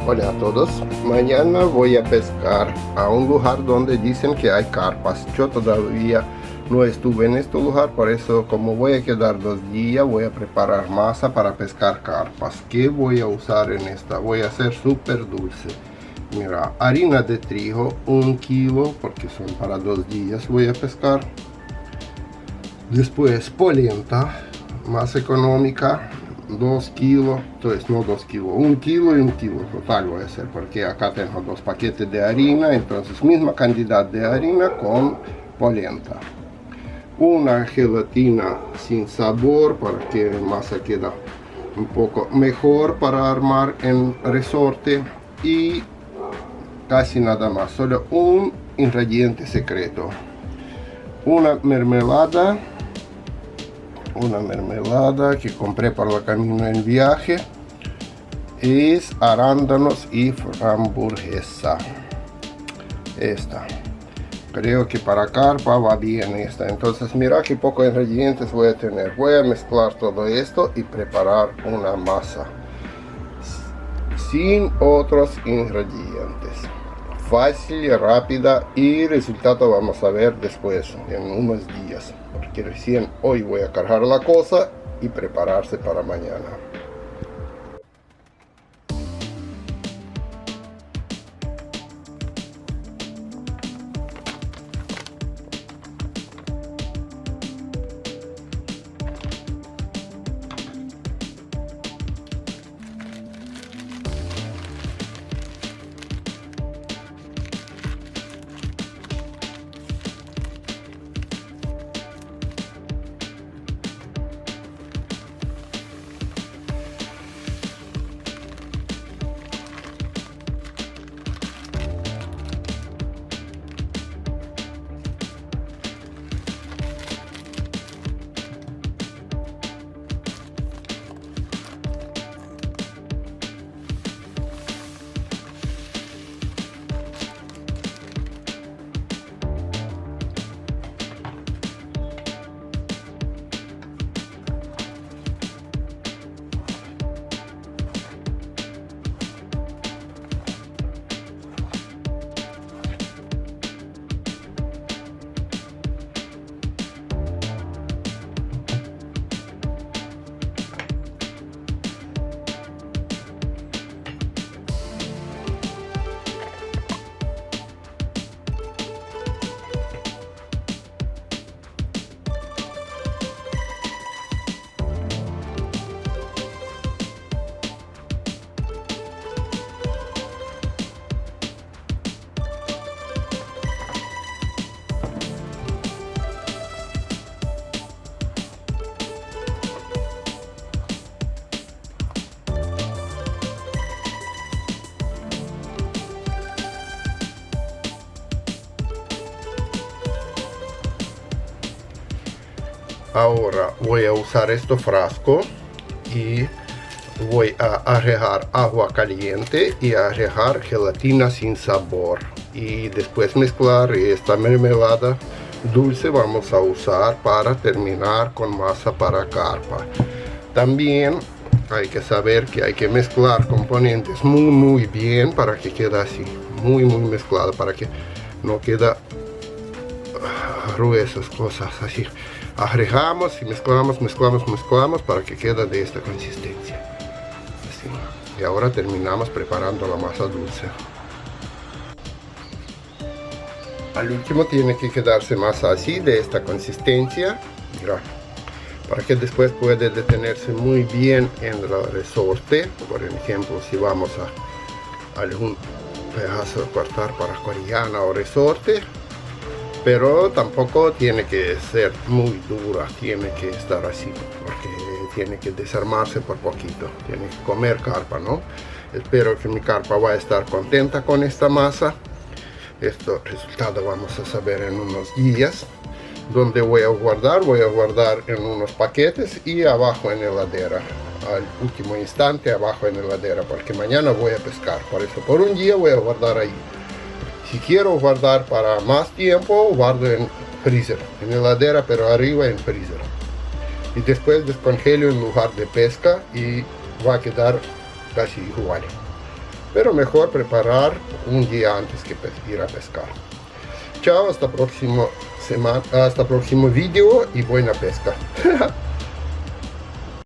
Hola a todos, mañana voy a pescar a un lugar donde dicen que hay carpas. Yo todavía no estuve en este lugar, por eso como voy a quedar 2 días voy a preparar masa para pescar carpas. ¿Qué voy a usar en esta? Voy a hacer súper dulce. Mira, harina de trigo 1 kilo porque son para 2 días voy a pescar. Después polenta más económica, 2 kilos, entonces no 2 kilos, 1 kilo y 1 kilo total voy a hacer, porque acá tengo 2 paquetes de harina, entonces misma cantidad de harina con polenta. Una gelatina sin sabor para que la masa quede un poco mejor para armar en resorte y casi nada más, solo un ingrediente secreto. Una mermelada que compré para el camino en viaje, es arándanos y frambuesa. Esta creo que para carpa va bien esta. Entonces mira qué pocos ingredientes voy a tener. Voy a mezclar todo esto y preparar una masa sin otros ingredientes, fácil y rápida, y resultado vamos a ver después en unos días, porque recién hoy voy a cargar la cosa y prepararse para mañana. Ahora voy a usar este frasco y voy a agregar agua caliente y agregar gelatina sin sabor, y después mezclar esta mermelada dulce vamos a usar para terminar con masa para carpa. También hay que saber que hay que mezclar componentes muy bien para que quede así, muy mezclado, para que no quede gruesas cosas así. Agregamos y mezclamos para que quede de esta consistencia así. Y ahora terminamos preparando la masa dulce. Al último tiene que quedarse masa así, de esta consistencia. Mira, para que después pueda detenerse muy bien en el resorte. Por ejemplo, si vamos a algún pedazo de cortar para corillana o resorte, pero tampoco tiene que ser muy dura, tiene que estar así, porque tiene que desarmarse por poquito, tiene que comer carpa, ¿no? Espero que mi carpa va a estar contenta con esta masa. Este resultado vamos a saber en unos días. Donde voy a guardar en unos paquetes y abajo en heladera, al último instante abajo en heladera, porque mañana voy a pescar, por eso por un día voy a guardar ahí. Si quiero guardar para más tiempo, guardo en freezer, en heladera, pero arriba en freezer. Y después descongelo en lugar de pesca y va a quedar casi igual. pero mejor preparar un día antes que ir a pescar. Chao, hasta próximo video y buena pesca.